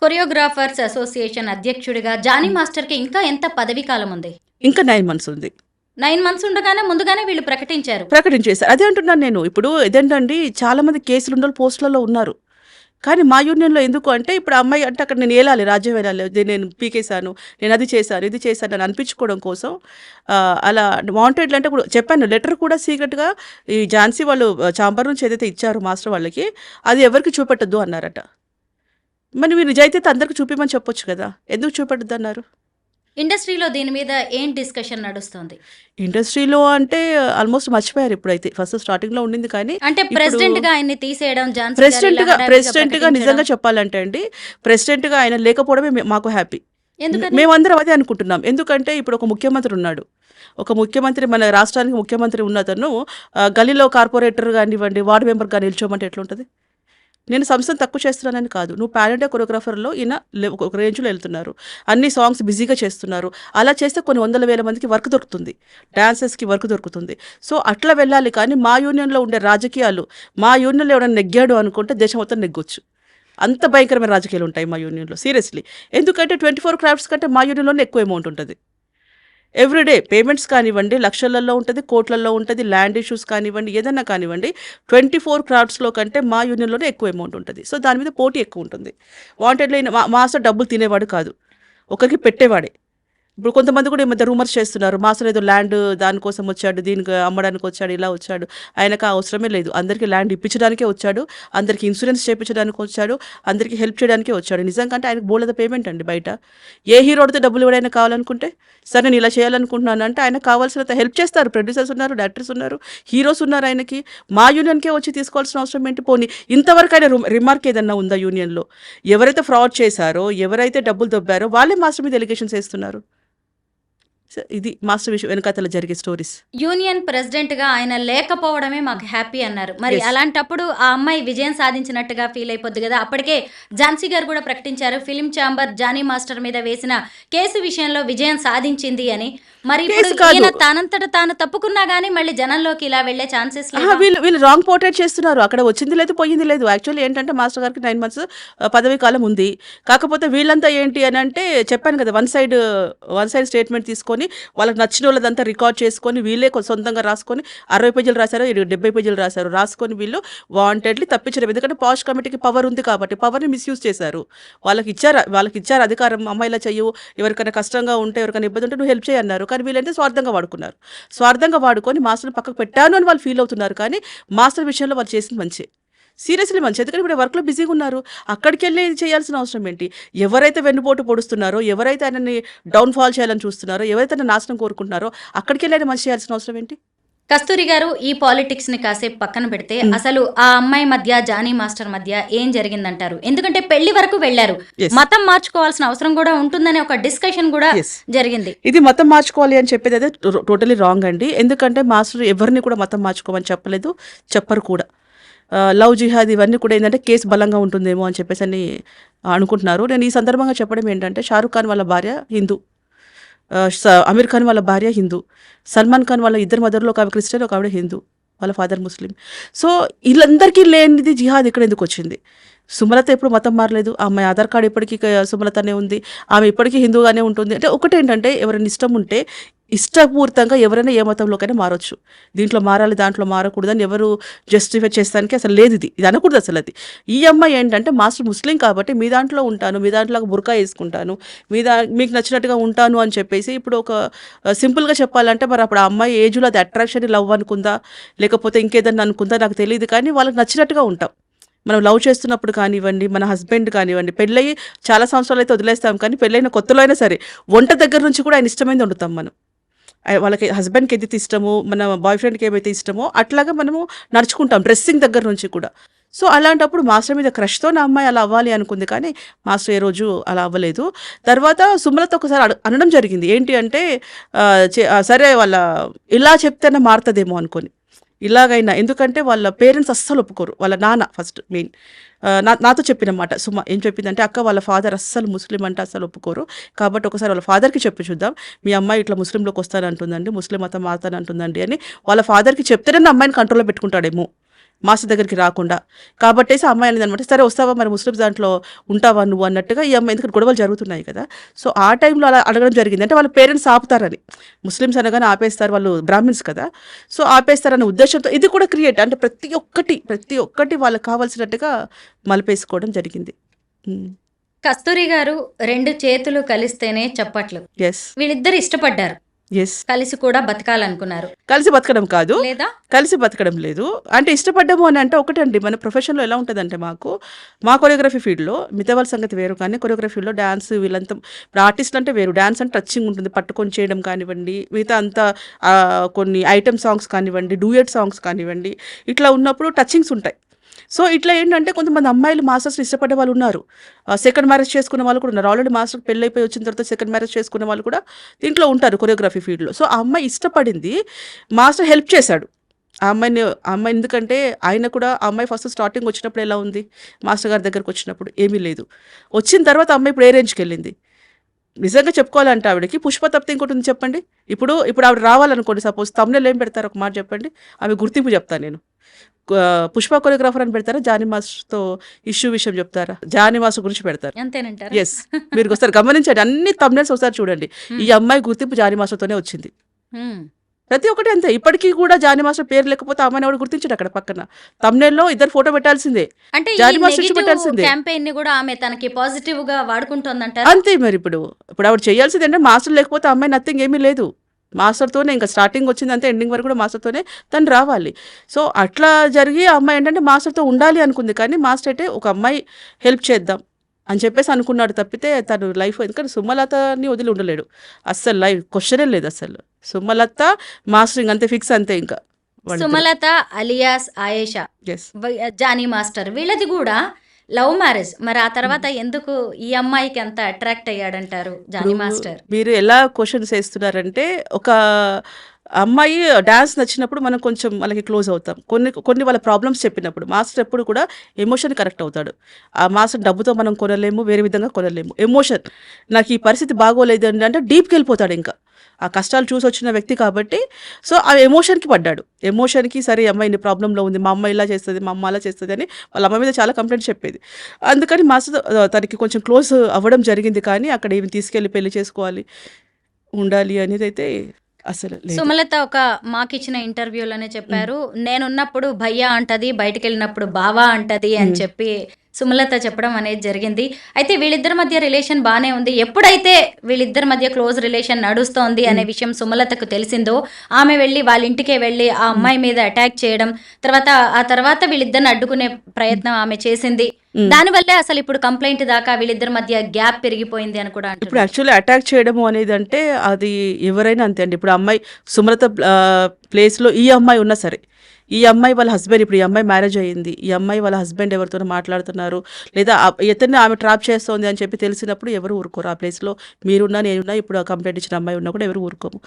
Choreographers association అధ్యక్షుడిగా Johnny మాస్టర్‌కి ఇంకా ఎంత పదవీ కాలం ఉంది? ఇంకా 9 మంత్స్ ఉంది. 9 మంత్స్ ఉండగానే ముందుగానే వీళ్ళు ప్రకటించారు. ప్రకటించేశారు. అదే అంటున్నాను నేను. ఇప్పుడు ఇదేంటండి చాలా మంది కేసులున్నోళ్ళు పోస్టులలో ఉన్నారు. కానీ మా యూనియన్‌లో ఎందుకు అంటే ఇప్పుడు ఆ అమ్మాయి అంటే అక్కడ నేను ఏలాలి, రాజ్యం ఏలాలి. నేను పీకేసాను, నేను అది చేశాను, ఇది చేశాను అని అనిపించుకోవడం కోసం అలా వాంటెడ్‌లు అంటే ఇప్పుడు చెప్పాను లెటర్ కూడా సీక్రెట్‌గా ఈ ఝాన్సీ వాళ్ళు చాంబర్ నుంచి ఏదైతే ఇచ్చారో మాస్టర్ వాళ్ళకి అది ఎవరికీ చూపెట్టొద్దు అన్నారట. మరి మీరు నిజాయితీ అయితే అందరికి చూపిమని చెప్పొచ్చు కదా! ఎందుకు చూపెట్టొద్దన్నారు? ఇండస్ట్రీలో దీని మీద ఏం డిస్కషన్ నడుస్తోంది? ఇండస్ట్రీలో అంటే ఆల్మోస్ట్ మర్చిపోయారు ఇప్పుడైతే. ఫస్ట్ స్టార్టింగ్‌లో ఉండింది కానీ అంటే ఇప్పుడు ప్రెసిడెంట్‌గా ఆయన్ని తీసేయడం ఝాన్సీ గారు ఇలా ప్రెసిడెంట్‌గా హడావిడిగా ప్రకటించడం. నిజంగా చెప్పాలంటే అండి, ప్రెసిడెంట్‌గా ఆయన లేకపోవడమే మాకు హ్యాపీ. ఎందుకని? మేమందరం అదే అనుకుంటున్నాం. ఎందుకంటే ఇప్పుడు ఒక ముఖ్యమంత్రి ఉన్నాడు. ఒక ముఖ్యమంత్రి మన రాష్ట్రానికి ముఖ్యమంత్రి ఉన్నతను గల్లీలో కార్పొరేటర్ గానివ్వండి, వార్డ్ మెంబర్‌గా నిల్చోమంటే ఎట్లుంటది? నేను సంస్థను తక్కువ చేస్తున్నానని కాదు. నువ్వు పాన్ ఇండియా కొరియోగ్రాఫర్‌లో ఈయన ఒక రేంజ్‌లో ఎళ్తున్నారు. అన్ని సాంగ్స్ బిజీగా చేస్తున్నారు. అలా చేస్తే కొన్ని వందల వేల మందికి వర్క్ దొరుకుతుంది. డాన్సర్స్‌కి వర్క్ దొరుకుతుంది. సో, అట్లా వెళ్ళాలి కానీ మా యూనియన్‌లో ఉండే రాజకీయాలు, మా యూనియన్‌లో ఎవరైనా నెగ్గాడు అనుకుంటే దేశం మొత్తం నెగ్గొచ్చు. అంత భయంకరమైన రాజకీయాలు ఉంటాయి మా యూనియన్‌లో సీరియస్‌లీ. ఎందుకంటే 24 క్రాఫ్ట్స్ కంటే మా యూనియన్‌లోనే ఎక్కువ అమౌంట్ ఉంటది. ఎవ్రీడే పేమెంట్స్ కానివ్వండి, లక్షలలో ఉంటది, కోట్లల్లో ఉంటది. ల్యాండ్ ఇష్యూస్ కానివ్వండి, ఏదన్నా కానివ్వండి 24 క్రాఫ్ట్స్‌లో కంటే మా యూనియన్‌లోనే ఎక్కువ అమౌంట్ ఉంటది. సో, దాని మీద పోటీ ఎక్కువ ఉంటుంది. వాంటెడ్‌లో మాస్టర్ డబ్బులు తినేవాడు కాదు. ఒకరికి పెట్టేవాడే. ఇప్పుడు కొంతమంది కూడా ఈ మధ్య రూమర్స్ చేస్తున్నారు. మాస్టర్ ఏదో ల్యాండ్ దానికోసం వచ్చాడు, దీనికి అమ్మడానికి వచ్చాడు, ఇలా వచ్చాడు. ఆయనకు ఆ అవసరమే లేదు. అందరికీ ల్యాండ్ ఇప్పించడానికే వచ్చాడు, అందరికీ ఇన్సూరెన్స్ చేయించడానికి వచ్చాడు, అందరికీ హెల్ప్ చేయడానికే వచ్చాడు. నిజంగా అంటే ఆయనకు బోలెడు పేమెంట్ అండి బయట. ఏ హీరోడితో డబ్బులు ఎవడైనా కావాలనుకుంటే, సరే నేను ఇలా చేయాలనుకుంటున్నాను అంటే ఆయనకు కావాల్సినంత హెల్ప్ చేస్తారు. ప్రొడ్యూసర్స్ ఉన్నారు, డైరెక్టర్స్ ఉన్నారు, హీరోస్ ఉన్నారు ఆయనకి. మా యూనియన్కే వచ్చి తీసుకోవాల్సిన అవసరం ఏంటి? పోనీ ఇంతవరకు ఆయన రిమార్క్ ఏదన్నా ఉందా యూనియన్‌లో? ఎవరైతే ఫ్రాడ్ చేశారో, ఎవరైతే డబ్బులు దొబ్బారో వాళ్ళే మాస్టర్ మీద ఎలిగేషన్స్ వేస్తున్నారు. ఇది మాస్టర్ విషయం వెనకాతల జరిగే స్టోరీస్. యూనియన్ ప్రెసిడెంట్‌గా ఆయన లేకపోవడమే మాకు హ్యాపీ అన్నారు. మరి Yes. అలాంటప్పుడు ఆ అమ్మాయి విజయం సాధించినట్టుగా ఫీల్ అయిపోద్ది కదా! అప్పటికే ఝాన్సీ గారు కూడా ప్రకటించారు. ఫిల్మ్ ఛాంబర్ జానీ మాస్టర్ మీద వేసిన కేసు విషయంలో విజయం సాధించింది అని. మరి ఇప్పుడు కేసు కాదు. ఈయన తానంతట తాను తప్పుకున్నా గానీ మళ్ళీ జనంలోకి ఇలా వెళ్ళే ఛాన్సెస్ లేవా? వీళ్ళు రాంగ్ పోర్ట్రేట్ చేస్తున్నారు. అక్కడ వచ్చింది లేదు, పోయింది లేదు. యాక్చువల్లీ ఏంటంటే మాస్టర్ గారికి 9 మంత్స్ పదవీ కాలం ఉంది. కాకపోతే వీళ్ళంతా ఏంటి అని అంటే చెప్పాను కదా, వన్ సైడ్ స్టేట్మెంట్ తీసుకొని వాళ్ళకి నచ్చిన వాళ్ళదంతా రికార్డ్ చేసుకొని వీళ్ళే సొంతంగా రాసుకొని 60 పేజీలు రాశారు, 70 పేజీలు రాశారు. రాసుకొని వీళ్ళు వాంటెడ్లీ తప్పించడం. ఎందుకంటే పాష్ కమిటీకి పవర్ ఉంది కాబట్టి పవర్ని మిస్యూజ్ చేశారు. వాళ్ళకి ఇచ్చారు అధికారం. అమ్మాయిలా చెయ్యవు, ఎవరికైనా కష్టంగా ఉంటే, ఎవరికైనా ఇబ్బంది ఉంటే నువ్వు హెల్ప్ చేయన్నారు. కానీ వీళ్ళంటే స్వార్థంగా వాడుకున్నారు. స్వార్థంగా వాడుకొని మాస్టర్ని పక్కకు పెట్టాను అని వాళ్ళు ఫీల్ అవుతున్నారు. కానీ మాస్టర్ విషయంలో వాళ్ళు చేసింది మంచి, సీరియస్లీ మంచి. ఎందుకంటే ఇప్పుడు వర్క్లో బిజీగా ఉన్నారు. అక్కడికి వెళ్ళి ఇది చేయాల్సిన అవసరం ఏంటి? ఎవరైతే వెన్నుపోటు పొడుస్తున్నారో, ఎవరైతే ఆయనని డౌన్ఫాల్ చేయాలని చూస్తున్నారో, ఎవరైతే ఆయన నాశనం కోరుకుంటున్నారో అక్కడికి వెళ్ళి ఆయన మంచి చేయాల్సిన అవసరం ఏంటి? కస్తూరి గారు, ఈ పాలిటిక్స్ ని కాసేపు పక్కన పెడితే అసలు ఆ అమ్మాయి మధ్య జానీ మాస్టర్ మధ్య ఏం జరిగిందంటారు? ఎందుకంటే పెళ్లి వరకు వెళ్లారు. Yes. మతం మార్చుకోవాల్సిన అవసరం కూడా ఉంటుందనే ఒక డిస్కషన్ కూడా Yes. జరిగింది. ఇది మతం మార్చుకోవాలి అని చెప్పేది అయితే టోటలీ రాంగ్ అండి. ఎందుకంటే మాస్టర్ ఎవరిని కూడా మతం మార్చుకోమని చెప్పలేదు, చెప్పరు కూడా. లవ్ జిహాద్ ఇవన్నీ కూడా ఏంటంటే కేసు బలంగా ఉంటుందేమో అని చెప్పేసి అని అనుకుంటున్నారు. నేను ఈ సందర్భంగా చెప్పడం ఏంటంటే, షారుఖ్ ఖాన్ వాళ్ళ భార్య హిందూ, అమీర్ ఖాన్ వాళ్ళ భార్య హిందూ, సల్మాన్ ఖాన్ వాళ్ళ ఇద్దరు మదర్లో ఒక ఆవిడ క్రిస్టియన్, ఒక ఆవిడ హిందూ, వాళ్ళ ఫాదర్ ముస్లిం. సో వీళ్ళందరికీ లేనిది జిహాద్ ఇక్కడ ఎందుకు వచ్చింది? సుమలత ఎప్పుడు మతం మారలేదు. ఆ అమ్మాయి ఆధార్ కార్డు ఇప్పటికీ సుమలతనే ఉంది. ఆమె ఇప్పటికీ హిందూగానే ఉంటుంది. అంటే ఒకటేంటంటే ఎవరైనా ఇష్టం ఉంటే ఇష్టపూర్తంగా ఎవరైనా ఏ మతంలోకైనా మారొచ్చు. దీంట్లో మారాలి, దాంట్లో మారకూడదని ఎవరు జస్టిఫై చేస్తానికి అసలు లేదు. ఇది అనకూడదు అసలు. అది ఈ అమ్మాయి ఏంటంటే మాస్టర్ ముస్లిం కాబట్టి మీ దాంట్లో ఉంటాను, మీ దాంట్లో బుర్కా వేసుకుంటాను, మీకు నచ్చినట్టుగా ఉంటాను అని చెప్పేసి ఇప్పుడు ఒక సింపుల్గా చెప్పాలంటే మరి అప్పుడు ఆ అమ్మాయి ఏజ్లో అది అట్రాక్షన్ లవ్ అనుకుందా, లేకపోతే ఇంకేదన్నా అనుకుందా నాకు తెలియదు. కానీ వాళ్ళకి నచ్చినట్టుగా ఉంటాం. మనం లవ్ చేస్తున్నప్పుడు కానివ్వండి, మన హస్బెండ్ కానివ్వండి, పెళ్ళయి చాలా సంవత్సరాలు అయితే వదిలేస్తాం. కానీ పెళ్ళైన కొత్తలో అయినా సరే వంట దగ్గర నుంచి కూడా ఆయన ఇష్టమైంది వండుతాం మనం. వాళ్ళకి హస్బెండ్కి ఏదైతే ఇష్టమో, మన బాయ్ ఫ్రెండ్కి ఏమైతే ఇష్టమో అట్లాగా మనము నడుచుకుంటాం, డ్రెస్సింగ్ దగ్గర నుంచి కూడా. సో అలాంటప్పుడు మాస్టర్ మీద క్రష్తో నా అమ్మాయి అలా అవ్వాలి అనుకుంది. కానీ మాస్టర్ ఏ రోజు అలా అవ్వలేదు. తర్వాత సుమలత ఒకసారి అనడం జరిగింది. ఏంటి అంటే సరే వాళ్ళ ఇలా చెప్తేనే మారుతుందేమో అనుకొని, ఇలాగైనా. ఎందుకంటే వాళ్ళ పేరెంట్స్ అస్సలు ఒప్పుకోరు. వాళ్ళ నాన్న ఫస్ట్ మెయిన్ నాతో చెప్పినమాట. సుమ ఏం చెప్పిందంటే, అక్క వాళ్ళ ఫాదర్ అస్సలు ముస్లిం అంటే అస్సలు ఒప్పుకోరు, కాబట్టి ఒకసారి వాళ్ళ ఫాదర్కి చెప్పి చూద్దాం, మీ అమ్మాయి ఇట్లా ముస్లింలోకి వస్తానంటుందండి, ముస్లిం మతం మారుతానంటుందండి అని వాళ్ళ ఫాదర్కి చెప్తేనే నా అమ్మాయిని కంట్రోల్లో పెట్టుకుంటాడేమో. మాస్టర్ దగ్గరికి రాకుండా. కాబట్టేసి ఆ అమ్మాయి అనేదనమాట, సరే వస్తావా మరి ముస్లిమ్స్ దాంట్లో ఉంటావా నువ్వు అన్నట్టుగా ఈ అమ్మాయి, ఎందుకంటే గొడవలు జరుగుతున్నాయి కదా. సో ఆ టైంలో అలా అడగడం జరిగింది. అంటే వాళ్ళ పేరెంట్స్ ఆపుతారని, ముస్లిమ్స్ అనగానే ఆపేస్తారు, వాళ్ళు బ్రాహ్మిన్స్ కదా, సో ఆపేస్తారనే ఉద్దేశంతో ఇది కూడా క్రియేట్, అంటే ప్రతి ఒక్కటి వాళ్ళకి కావాల్సినట్టుగా మలిపేసుకోవడం జరిగింది. కస్తూరి గారు 2 చేతులు కలిస్తేనే చప్పట్లు. ఎస్ వీళ్ళిద్దరు ఇష్టపడ్డారు, ఎస్ కలిసి కూడా బతకాలనుకున్నారు కలిసి బతకడం కాదు, లేదా? కలిసి బతకడం లేదు. అంటే ఇష్టపడ్డాము అని అంటే ఒకటండి, మన ప్రొఫెషన్లో ఎలా ఉంటుందంటే మా కొరియోగ్రఫీ ఫీల్డ్లో మిగతా వాళ్ళ సంగతి వేరు, కానీ కొరియోగ్రఫీ ఫీల్డ్లో డ్యాన్స్ వీళ్ళంతా ఇప్పుడు ఆర్టిస్టులు అంటే వేరు, డ్యాన్స్ అంటే టచింగ్ ఉంటుంది, పట్టుకొని చేయడం కానివ్వండి, మిగతా అంతా కొన్ని ఐటమ్ సాంగ్స్ కానివ్వండి, డూయట్ సాంగ్స్ కానివ్వండి, ఇట్లా ఉన్నప్పుడు టచింగ్స్ ఉంటాయి. సో ఇట్లా ఏంటంటే కొంతమంది అమ్మాయిలు మాస్టర్స్ని ఇష్టపడే వాళ్ళు ఉన్నారు, సెకండ్ మ్యారేజ్ చేసుకున్న వాళ్ళు కూడా ఉన్నారు, ఆల్రెడీ మాస్టర్ పెళ్ళి అయిపోయి వచ్చిన తర్వాత సెకండ్ మ్యారేజ్ చేసుకునే వాళ్ళు కూడా దీంట్లో ఉంటారు కొరియోగ్రఫీ ఫీల్డ్లో. సో ఆ అమ్మాయి ఇష్టపడింది, మాస్టర్ హెల్ప్ చేశాడు ఆ అమ్మాయి ఎందుకంటే ఆయన కూడా, ఆ అమ్మాయి ఫస్ట్ స్టార్టింగ్ వచ్చినప్పుడు ఎలా ఉంది, మాస్టర్ గారి దగ్గరకు వచ్చినప్పుడు ఏమీ లేదు, వచ్చిన తర్వాత అమ్మాయి ఇప్పుడు ఏ రేంజ్కి వెళ్ళింది. నిజంగా చెప్పుకోవాలంటే ఆవిడకి పుష్ప తప్పితే ఇంకోటి ఉంది చెప్పండి. ఇప్పుడు ఆవిడ రావాలనుకోండి, సపోజ్ తమ్ముళ్ళు ఏం పెడతారు ఒక మాట చెప్పండి, ఆమె గుర్తింపు చెప్తాను నేను. పుష్ప కొరియోగ్రాఫర్ అని పెడతారా, జానీ మాస్టర్తో ఇష్యూ విషయం చెప్తారా, జానీ మాస్టర్ గురించి పెడతారు. అంతేనంటారు. ఎస్, మీరు ఒకసారి గమనించండి, అన్ని తమ్నెల్స్ ఒకసారి చూడండి, ఈ అమ్మాయి గుర్తింపు జానీ మాస్టర్తోనే వచ్చింది. ప్రతి ఒక్కటి అంతే, ఇప్పటికీ కూడా జానీ మాస్టర్ పేరు లేకపోతే ఆ అమ్మాయిని ఎవరు గుర్తించాడు, అక్కడ పక్కన తమ్నెల్లో ఇద్దరు ఫోటో పెట్టాల్సిందే, అంటే జానీ మాస్టర్ ఇష్యూ పెట్టాల్సిందే. క్యాంపెయిన్ ని కూడా ఆమె తనకి పాజిటివ్ గా వాడుకుంటోందంటారు. అంతే మరి, ఇప్పుడు ఆవిడ చేయాల్సింది అంటే మాస్టర్ లేకపోతే ఆ అమ్మాయి నథింగ్ ఏమీ లేదు, మాస్టర్తోనే ఇంకా స్టార్టింగ్ వచ్చిందంటే ఎండింగ్ వరకు కూడా మాస్టర్తోనే తను రావాలి. సో అట్లా జరిగి ఆ అమ్మాయి ఏంటంటే మాస్టర్తో ఉండాలి అనుకుంది, కానీ మాస్టర్ అయితే ఒక అమ్మాయి హెల్ప్ చేద్దాం అని చెప్పేసి అనుకున్నాడు తప్పితే తను లైఫ్, ఎందుకంటే సుమలతని వదిలి ఉండలేడు అస్సలు, లైఫ్ క్వశ్చనే లేదు అసలు. సుమలత మాస్టర్ అంతే ఫిక్స్, అంతే ఇంకా. Sumalatha alias Ayesha, yes, Jani master, వీళ్ళది కూడా లవ్ మ్యారేజ్. మరి ఆ తర్వాత ఎందుకు ఈ అమ్మాయికి అంత అట్రాక్ట్ అయ్యాడంటారు జానీ మాస్టర్? మీరు ఎలా క్వశ్చన్స్ వేస్తున్నారంటే, ఒక అమ్మాయి డ్యాన్స్ నచ్చినప్పుడు మనం కొంచెం వాళ్ళకి క్లోజ్ అవుతాం, కొన్ని వాళ్ళ ప్రాబ్లమ్స్ చెప్పినప్పుడు మాస్టర్ ఎప్పుడు కూడా ఎమోషన్ కరెక్ట్ అవుతాడు. ఆ మాస్టర్ డబ్బుతో మనం కొనలేము, వేరే విధంగా కొనలేము. ఎమోషన్, నాకు ఈ పరిస్థితి బాగోలేదు అంటే డీప్కి వెళ్ళిపోతాడు, ఇంకా ఆ కష్టాలు చూసి వచ్చిన వ్యక్తి కాబట్టి. సో ఆ ఎమోషన్కి పడ్డాడు, ఎమోషన్కి సరే అమ్మాయి ఇన్ని ప్రాబ్లంలో ఉంది, మా అమ్మ ఇలా చేస్తుంది, మా అమ్మ అలా చేస్తుంది అని వాళ్ళ అమ్మ మీద చాలా కంప్లైంట్స్ చెప్పేది. అందుకని మాస్టర్ తనకి కొంచెం క్లోజ్ అవ్వడం జరిగింది, కానీ అక్కడ ఏమి తీసుకెళ్ళి పెళ్లి చేసుకోవాలి ఉండాలి అనేది అయితే అసలు లేదు. సుమలత ఒక మాకిచ్చిన ఇంటర్వ్యూలోనే చెప్పారు, నేనున్నప్పుడు భయ్యా అంటది, బయటికి వెళ్ళినప్పుడు బావా అంటది అని చెప్పి సుమలత చెప్పడం అనేది జరిగింది. అయితే వీళ్ళిద్దరి మధ్య రిలేషన్ బాగానే ఉంది. ఎప్పుడైతే వీళ్ళిద్దరి మధ్య క్లోజ్ రిలేషన్ నడుస్తోంది అనే విషయం సుమలతకు తెలిసిందో, ఆమె వెళ్ళి వాళ్ళ ఇంటికే వెళ్ళి ఆ అమ్మాయి మీద అటాక్ చేయడం, ఆ తర్వాత వీళ్ళిద్దరిని అడ్డుకునే ప్రయత్నం ఆమె చేసింది. దానివల్లే అసలు ఇప్పుడు కంప్లైంట్ దాకా వీళ్ళిద్దరి మధ్య గ్యాప్ పెరిగిపోయింది అని కూడా అంటారు. ఇప్పుడు యాక్చువల్లీ అటాక్ చేయడము అనేది అంటే అది ఎవరైనా అంతే అండి. ఇప్పుడు అమ్మాయి సుమలత ప్లేస్లో ఈ అమ్మాయి ఉన్నా సరే, ఈ అమ్మాయి వాళ్ళ హస్బెండ్, ఇప్పుడు ఈ అమ్మాయి మ్యారేజ్ అయ్యింది, ఈ అమ్మాయి వాళ్ళ హస్బెండ్ ఎవరితోనో మాట్లాడుతున్నారు, లేదా ఇతన్ని ఆమె ట్రాప్ చేస్తోంది అని చెప్పి తెలిసినప్పుడు ఎవరు ఊరుకోరు. ఆ ప్లేస్లో మీరున్నా నేనున్నా, ఇప్పుడు ఆ కంప్లైంట్ ఇచ్చిన అమ్మాయి ఉన్నా కూడా ఎవరు ఊరుకోము.